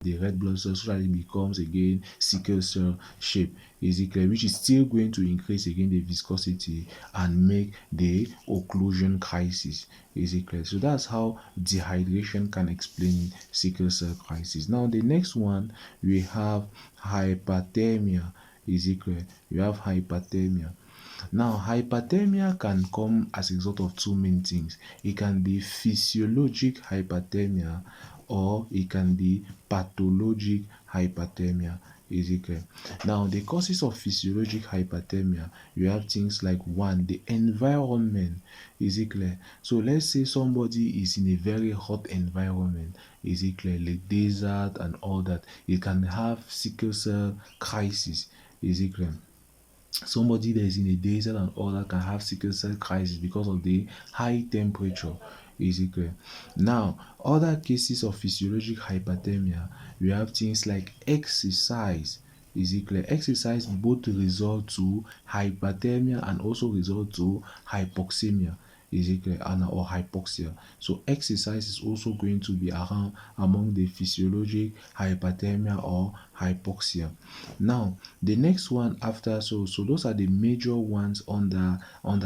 the red blood cells so that it becomes again sickle cell shape. Is it clear? Which is still going to increase again the viscosity and make the occlusion crisis. Is it clear? So that's how dehydration can explain sickle cell crisis. Now the next one we have hyperthermia. Is it clear? We have hyperthermia. Now, hyperthermia can come as a result of two main things. It can be physiologic hyperthermia or it can be pathologic hyperthermia. Is it clear? Now, the causes of physiologic hyperthermia, you have things like one, the environment. Is it clear? So let's say somebody is in a very hot environment. Is it clear? Like desert and all that. It can have sickle cell crisis. Is it clear? Somebody that is in a desert and all that can have sickle cell crisis because of the high temperature. Is it clear? Now, other cases of physiologic hyperthermia, we have things like exercise. Is it clear? Exercise both result to hyperthermia and also result to hypoxemia. Is it clear? And or hypoxia. So exercise is also going to be around among the physiologic hyperthermia or hypoxia. Now the next one after, so those are the major ones under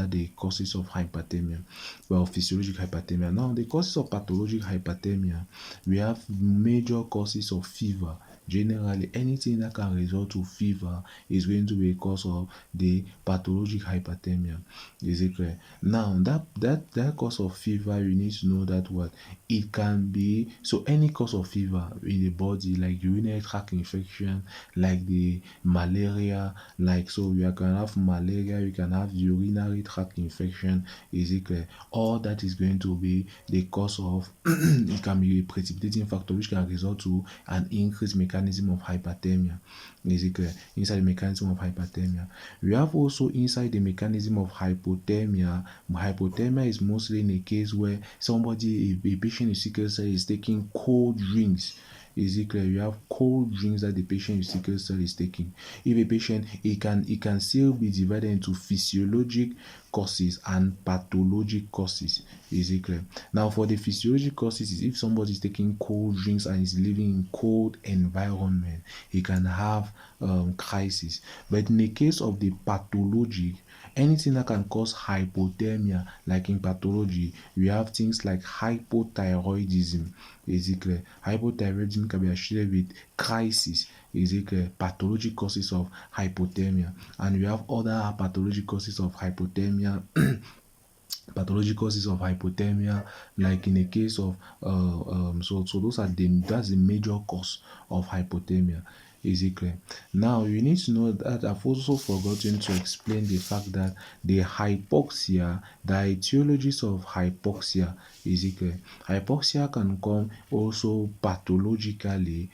the causes of hyperthermia, well, physiologic hyperthermia. Now the causes of pathologic hyperthermia, we have major causes of fever. Generally, anything that can result to fever is going to be a cause of the pathologic hyperthermia. Is it clear? Now that cause of fever, you need to know that what it can be. So any cause of fever in the body, like urinary tract infection, like the malaria, like, so you can have malaria, you can have urinary tract infection. Is it clear? All that is going to be the cause of it can be a precipitating factor which can result to an increased mechanism of hyperthermia. Is it clear? Inside the mechanism of hyperthermia, we have also inside the mechanism of hypothermia. Hypothermia is mostly in a case where somebody, a patient with sickle cell, is taking cold drinks. Is it clear? You have cold drinks that the patient with sickle cell is taking. If a patient, it can still be divided into physiologic causes and pathologic causes. Is it clear? Now for the physiologic causes is if somebody is taking cold drinks and is living in cold environment, he can have crisis. But in the case of the pathologic, anything that can cause hypothermia, like in pathology, we have things like hypothyroidism. Is it clear? Hypothyroidism can be associated with crisis. Is it clear? Pathologic causes of hypothermia. And we have other pathologic causes of hypothermia. Pathologic causes of hypothermia, like in the case of so those are that's the major cause of hypothermia. Is it clear? Now you need to know that I've also forgotten to explain the fact that the hypoxia, the etiologies of hypoxia. Is it clear? Hypoxia can come also pathologically,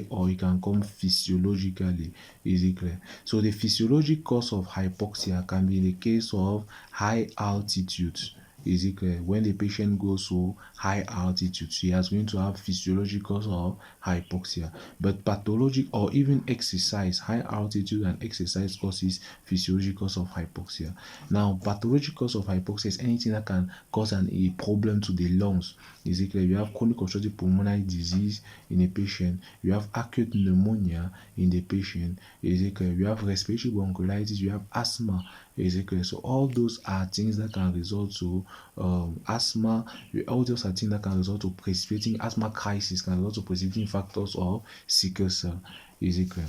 or it can come physiologically. Is it clear? So the physiologic cause of hypoxia can be the case of high altitude. Is it clear? When the patient goes to high altitude, he is going to have physiological cause of hypoxia. But pathologic or even exercise, high altitude and exercise causes physiological cause of hypoxia. Now, pathological cause of hypoxia is anything that can cause a problem to the lungs. Is it clear? You have chronic obstructive pulmonary disease in a patient. You have acute pneumonia in the patient. Is it clear? You have respiratory bronchiolitis. You have asthma. Is it clear? So all those are things that can result to asthma. All those are things that can result to precipitating asthma crisis, can result to precipitating factors of sickle cell. Is it clear?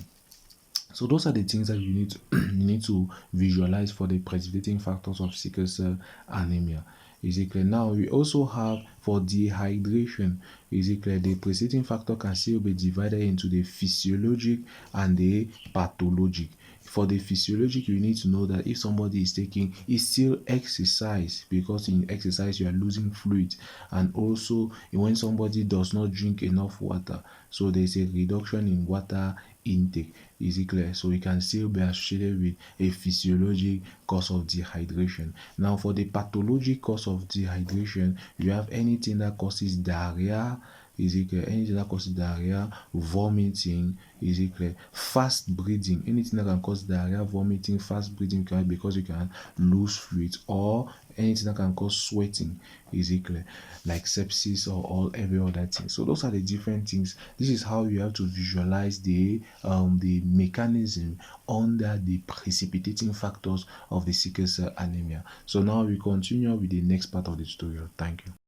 So those are the things that you need to visualize for the precipitating factors of sickle cell anemia. Is it clear? Now we also have for dehydration. Is it clear? The precipitating factor can still be divided into the physiologic and the pathologic. For the physiologic, you need to know that if somebody is taking, it's still exercise, because in exercise you are losing fluid, and also when somebody does not drink enough water, so there is a reduction in water intake. Is it clear? So it can still be associated with a physiologic cause of dehydration. Now for the pathologic cause of dehydration, you have anything that causes diarrhea. is it clear? Anything that causes diarrhea, vomiting, is it clear? Fast breathing, anything that can cause diarrhea, vomiting, fast breathing can because you can lose fluid, or anything that can cause sweating, is it clear? Like sepsis or all every other thing. So those are the different things. This is how you have to visualize the mechanism under the precipitating factors of the sickle cell anemia. So now we continue with the next part of the tutorial. Thank you.